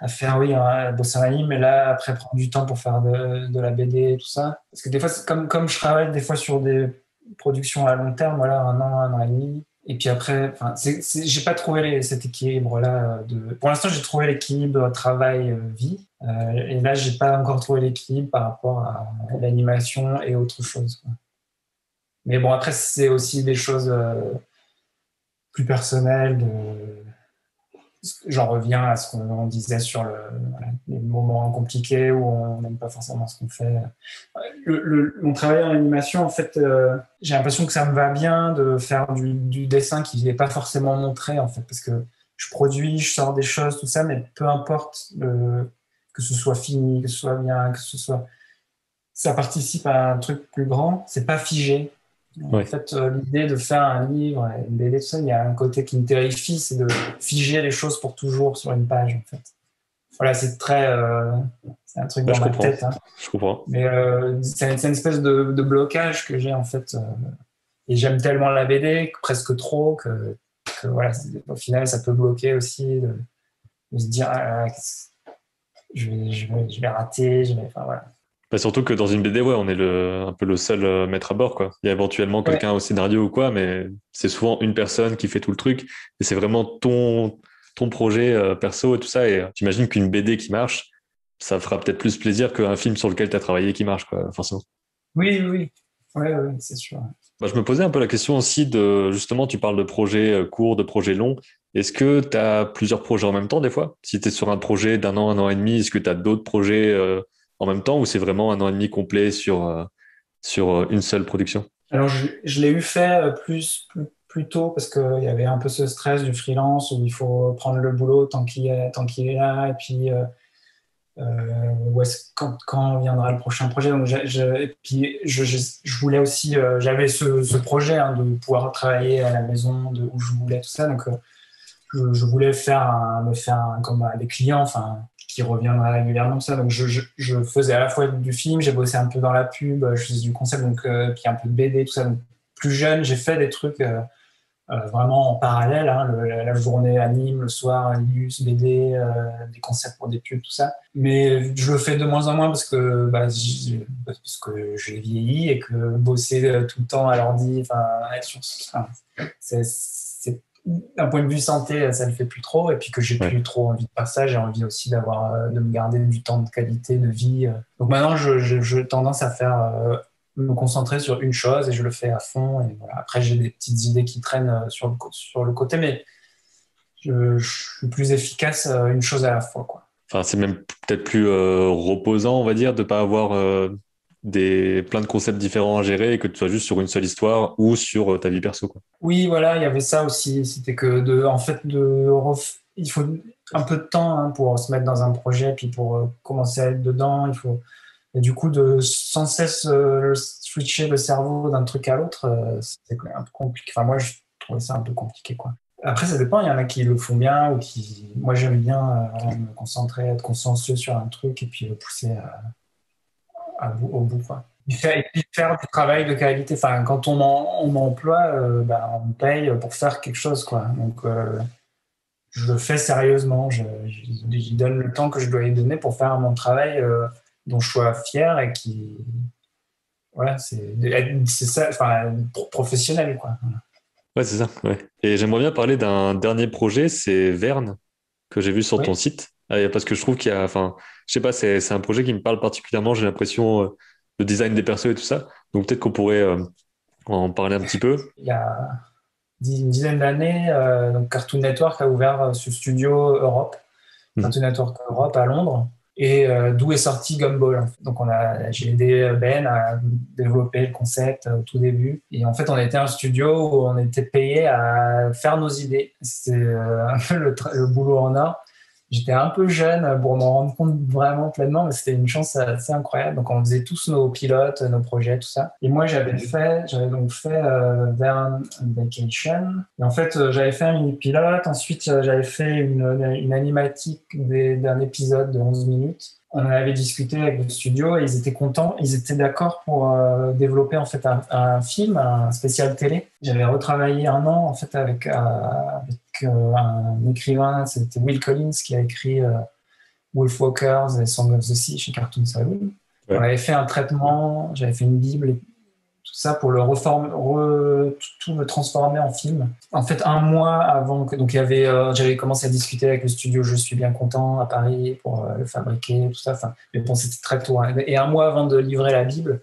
faire, oui, à bosser en ligne, mais là, après, prendre du temps pour faire de la BD et tout ça. Parce que des fois, comme je travaille des fois sur des productions à long terme, voilà, un an et demi. Et puis après, enfin, j'ai pas trouvé cet équilibre-là. Pour l'instant, j'ai trouvé l'équilibre travail-vie. Et là, j'ai pas encore trouvé l'équilibre par rapport à l'animation et autre chose, quoi. Mais bon, après, c'est aussi des choses plus personnelles. J'en reviens à ce qu'on disait sur voilà, les moments compliqués où on n'aime pas forcément ce qu'on fait. Mon travail en animation, en fait, j'ai l'impression que ça me va bien de faire du dessin qui n'est pas forcément montré, en fait, parce que je produis, je sors des choses, tout ça, mais peu importe que ce soit fini, que ce soit bien, que ce soit... Ça participe à un truc plus grand, c'est pas figé. En ouais. fait, l'idée de faire un livre, une BD, tout ça, il y a un côté qui me terrifie, c'est de figer les choses pour toujours sur une page, en fait. Voilà, c'est un truc Bah, dans je ma comprends. tête, hein. Je comprends. Mais c'est une espèce de blocage que j'ai, en fait. Et j'aime tellement la BD, presque trop, que voilà, au final, ça peut bloquer aussi, de se dire, ah, je vais rater, enfin, voilà. Bah, surtout que dans une BD, ouais, on est un peu le seul maître à bord, quoi. Il y a éventuellement Ouais, quelqu'un au scénario ou quoi, mais c'est souvent une personne qui fait tout le truc. Et c'est vraiment ton projet perso et tout ça. Et j'imagine qu'une BD qui marche, ça fera peut-être plus plaisir qu'un film sur lequel tu as travaillé qui marche, quoi, forcément. oui, oui, oui, ouais, ouais, c'est sûr. Bah, je me posais un peu la question aussi justement, tu parles de projets courts, de projets longs. Est-ce que tu as plusieurs projets en même temps des fois? Si tu es sur un projet d'un an et demi, est-ce que tu as d'autres projets en même temps ou c'est vraiment un an et demi complet sur une seule production? Alors, je l'ai eu fait plus tôt parce qu'il y avait un peu ce stress du freelance où il faut prendre le boulot tant qu'il est là et puis quand viendra le prochain projet. Donc, et puis je voulais aussi, j'avais ce projet hein, de pouvoir travailler à la maison où je voulais, tout ça. Donc, je voulais me faire comme des clients, enfin, qui reviendraient régulièrement, ça. Donc, je faisais à la fois du film, j'ai bossé un peu dans la pub, je faisais du concept, donc, puis un peu de BD, tout ça. Donc, plus jeune, j'ai fait des trucs vraiment en parallèle, hein, la journée anime, le soir, illus, BD, des concepts pour des pubs, tout ça. Mais je le fais de moins en moins parce que j'ai vieilli et que bosser tout le temps à l'ordi, enfin, être sur, enfin, c'est d'un point de vue santé, ça ne le fait plus trop, et puis que j'ai Ouais. plus trop envie de faire ça. J'ai envie aussi de me garder du temps de qualité de vie. Donc maintenant, je tendance à me concentrer sur une chose et je le fais à fond. Et voilà. Après, j'ai des petites idées qui traînent sur le côté, mais je suis plus efficace une chose à la fois, quoi. Enfin, c'est même peut-être plus reposant, on va dire, de pas avoir plein de concepts différents à gérer et que tu sois juste sur une seule histoire ou sur ta vie perso, quoi. Oui, voilà, il y avait ça aussi. C'était que il faut un peu de temps, hein, pour se mettre dans un projet, puis pour commencer à être dedans. Et du coup, de sans cesse switcher le cerveau d'un truc à l'autre, c'est quand même un peu compliqué. Enfin, moi, je trouvais ça un peu compliqué, quoi. Après, ça dépend. Il y en a qui le font bien ou qui. Moi, j'aime bien voilà, me concentrer, être consciencieux sur un truc et puis le pousser au bout, quoi. Et puis faire du travail de qualité. Enfin, quand on m'emploie, on me paye pour faire quelque chose, quoi. Donc, je le fais sérieusement. J'y donne le temps que je dois y donner pour faire mon travail dont je sois fier et qui, voilà, c'est ça, enfin, professionnel, quoi. Ouais, c'est ça. Ouais. Et j'aimerais bien parler d'un dernier projet, c'est Verne, que j'ai vu sur ton Oui, site. Parce que je trouve qu'il y a, enfin, je sais pas, c'est un projet qui me parle particulièrement. J'ai l'impression, le design des persos et tout ça. Donc peut-être qu'on pourrait en parler un petit peu. il y a une dizaine d'années, donc Cartoon Network a ouvert ce studio Europe, Mhm. Cartoon Network Europe à Londres, et d'où est sorti Gumball, en fait. Donc j'ai aidé Ben à développer le concept au tout début. Et en fait, on était un studio où on était payé à faire nos idées. C'était un peu le boulot en or. J'étais un peu jeune pour m'en rendre compte vraiment pleinement, mais c'était une chance assez incroyable. Donc, on faisait tous nos pilotes, nos projets, tout ça. Et moi, j'avais donc fait Verne Vacation. Et en fait, j'avais fait un mini pilote. Ensuite, j'avais fait une animatique d'un épisode de 11 minutes. On en avait discuté avec le studio et ils étaient contents. Ils étaient d'accord pour développer en fait un film, un spécial télé. J'avais retravaillé un an en fait avec un écrivain, c'était Will Collins qui a écrit Wolfwalkers et Song of the Sea chez Cartoon Saloon. On Ouais. avait fait un traitement, j'avais fait une bible et tout ça pour tout le transformer en film. En fait, un mois avant que, donc j'avais commencé à discuter avec le studio Je suis bien content à Paris pour le fabriquer, tout ça. Enfin, mais bon, c'était très tôt, hein. Et un mois avant de livrer la Bible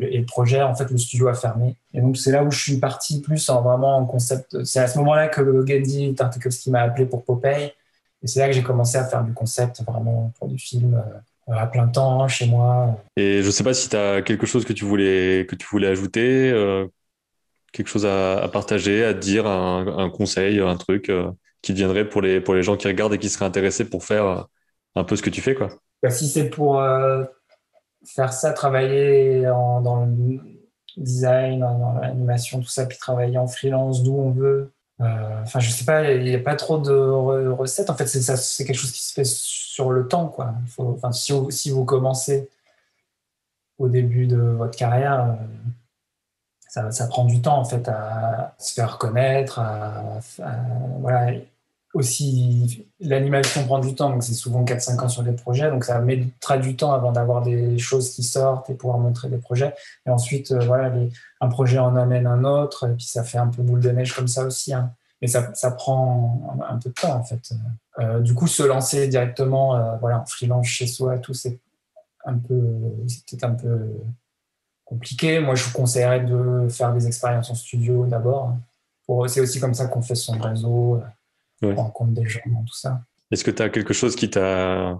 et le projet, en fait, le studio a fermé. Et donc, c'est là où je suis parti plus vraiment en concept. C'est à ce moment-là que Genndy Tartakovsky m'a appelé pour Popeye. Et c'est là que j'ai commencé à faire du concept vraiment pour du film à plein temps chez moi. Et je sais pas si tu as quelque chose que tu voulais ajouter, quelque chose à partager, à te dire, un conseil, un truc qui te viendrait pour les gens qui regardent et qui seraient intéressés pour faire un peu ce que tu fais, quoi. Bah, si c'est pour faire ça, travailler dans le design, dans l'animation, tout ça, puis travailler en freelance d'où on veut. Enfin, je sais pas, il n'y a pas trop de recettes. En fait, c'est quelque chose qui se fait sur le temps, quoi. Enfin, si vous commencez au début de votre carrière, ça prend du temps, en fait, à se faire connaître, voilà. Aussi, l'animation prend du temps, donc c'est souvent 4-5 ans sur des projets, donc ça mettra du temps avant d'avoir des choses qui sortent et pouvoir montrer des projets. Et ensuite, voilà, un projet en amène un autre, et puis ça fait un peu boule de neige comme ça aussi, hein. Mais ça prend un peu de temps, en fait. Du coup, se lancer directement voilà, en freelance chez soi, tout, c'est peut-être un peu compliqué. Moi, je vous conseillerais de faire des expériences en studio d'abord. C'est aussi comme ça qu'on fait son réseau, Ouais. on rencontre des gens, tout ça. Est-ce que tu as quelque chose qui t'a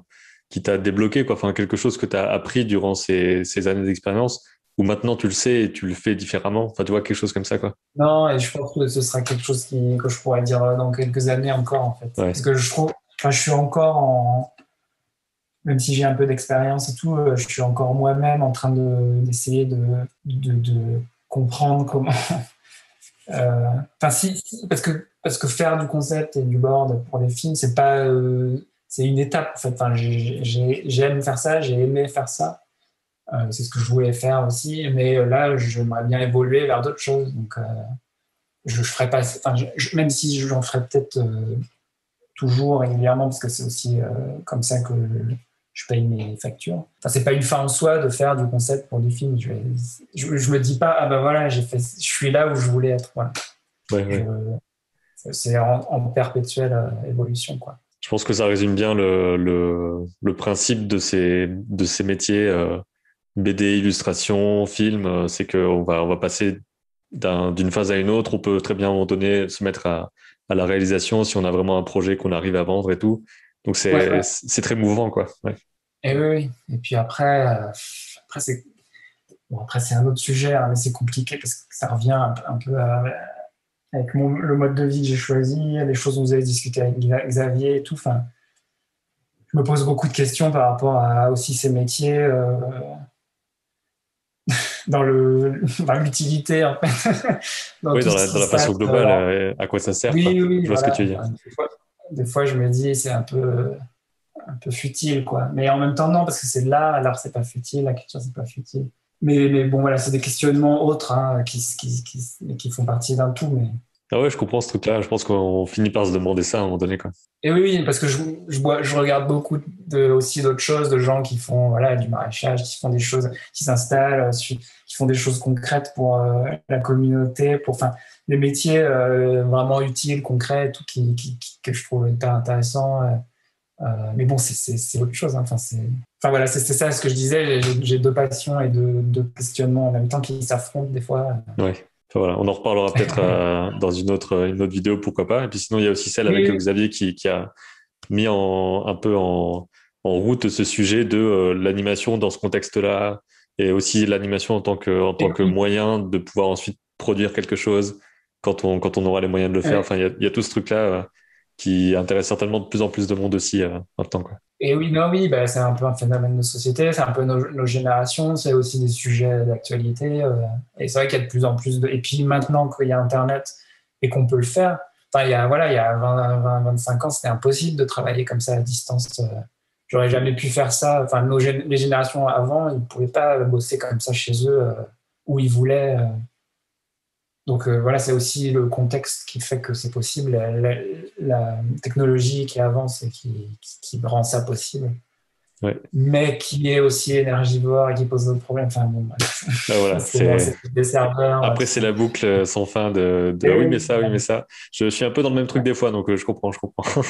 débloqué, quoi? Enfin, quelque chose que tu as appris durant ces années d'expérience, ou maintenant tu le sais et tu le fais différemment? Enfin, tu vois, quelque chose comme ça, quoi. Non, et je pense que ce sera quelque chose que je pourrais dire dans quelques années encore, en fait. Ouais. Parce que enfin, je suis encore même si j'ai un peu d'expérience et tout, je suis encore moi-même en train d'essayer de comprendre comment. Enfin, parce que faire du concept et du board pour des films, c'est pas, c'est une étape, en fait. Enfin, j'aime faire ça, j'ai aimé faire ça. C'est ce que je voulais faire aussi, mais là, j'aimerais bien évoluer vers d'autres choses. Donc, je ferai pas, enfin, même si j'en ferai peut-être toujours régulièrement, parce que c'est aussi comme ça que je paye mes factures. Enfin, c'est pas une fin en soi de faire du concept pour du film. Je me dis pas, ah ben voilà, je suis là où je voulais être. Voilà. Ouais, Je, ouais. c'est en perpétuelle évolution, quoi. Je pense que ça résume bien le principe de ces métiers, BD, illustration, film, c'est on va passer d'une phase à une autre. On peut très bien à un moment donné se mettre à la réalisation si on a vraiment un projet qu'on arrive à vendre et tout. Donc Ouais, ouais. c'est très mouvant, quoi. Ouais. Et oui, oui. Et puis après, après c'est bon, après c'est un autre sujet, hein, mais c'est compliqué parce que ça revient un peu avec le mode de vie que j'ai choisi, les choses dont vous avez discuté avec Xavier et tout. Enfin, je me pose beaucoup de questions par rapport à aussi ces métiers dans l'utilité en fait, dans Oui, tout ce dans qui la se passe. façon globale, à quoi ça sert, quoi. Oui, oui, Je vois ce que voilà. tu veux dire. Enfin, des fois, je me dis c'est un peu futile, quoi. Mais en même temps, non, parce que c'est là, alors c'est pas futile, la culture, c'est pas futile. Mais bon, voilà, c'est des questionnements autres hein, qui font partie d'un tout. Mais... Ah ouais, je comprends ce truc-là. Je pense qu'on finit par se demander ça à un moment donné, quoi. Et oui, oui, parce que je regarde beaucoup aussi d'autres choses, de gens qui font voilà, du maraîchage, qui font des choses, qui s'installent, qui font des choses concrètes pour la communauté, pour enfin, des métiers vraiment utiles, concrets, tout, que je trouve hyper intéressant. Mais bon, c'est autre chose. Hein. Enfin voilà, c'est ça ce que je disais. J'ai deux passions et deux questionnements en même temps qui s'affrontent des fois. Ouais. Enfin, voilà. On en reparlera peut-être dans une autre vidéo, pourquoi pas. Et puis sinon, il y a aussi celle Oui, avec oui, Xavier qui a mis un peu en route ce sujet de l'animation dans ce contexte-là et aussi l'animation en tant et que oui, moyen de pouvoir ensuite produire quelque chose quand on aura les moyens de le faire. euh, Enfin, il y a tout ce truc-là qui intéresse certainement de plus en plus de monde aussi maintenant, quoi. et oui, non, oui, bah, c'est un peu un phénomène de société, c'est un peu nos générations, c'est aussi des sujets d'actualité. Et c'est vrai qu'il y a de plus en plus de. Et puis maintenant qu'il y a Internet et qu'on peut le faire, enfin, il y a 25 ans, c'était impossible de travailler comme ça à distance. J'aurais jamais pu faire ça. Enfin, les générations avant, ils ne pouvaient pas bosser comme ça chez eux où ils voulaient. Donc voilà, c'est aussi le contexte qui fait que c'est possible, la technologie qui avance et qui rend ça possible, Ouais. mais qui est aussi énergivore et qui pose d'autres problèmes. Enfin bon, Ben voilà, c'est bon, c'est des serveurs. après, c'est la boucle sans fin de Et ah oui, oui, mais ça, oui, mais ça. Je suis un peu dans le même truc des fois, donc je comprends, je comprends.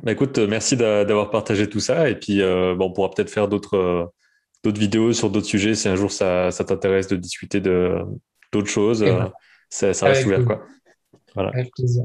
Bah, écoute, merci d'avoir partagé tout ça. Et puis, bon, on pourra peut-être faire d'autres vidéos sur d'autres sujets si un jour ça t'intéresse de discuter d'autres choses. et ben, Ça reste ouvert, quoi. Voilà. avec plaisir.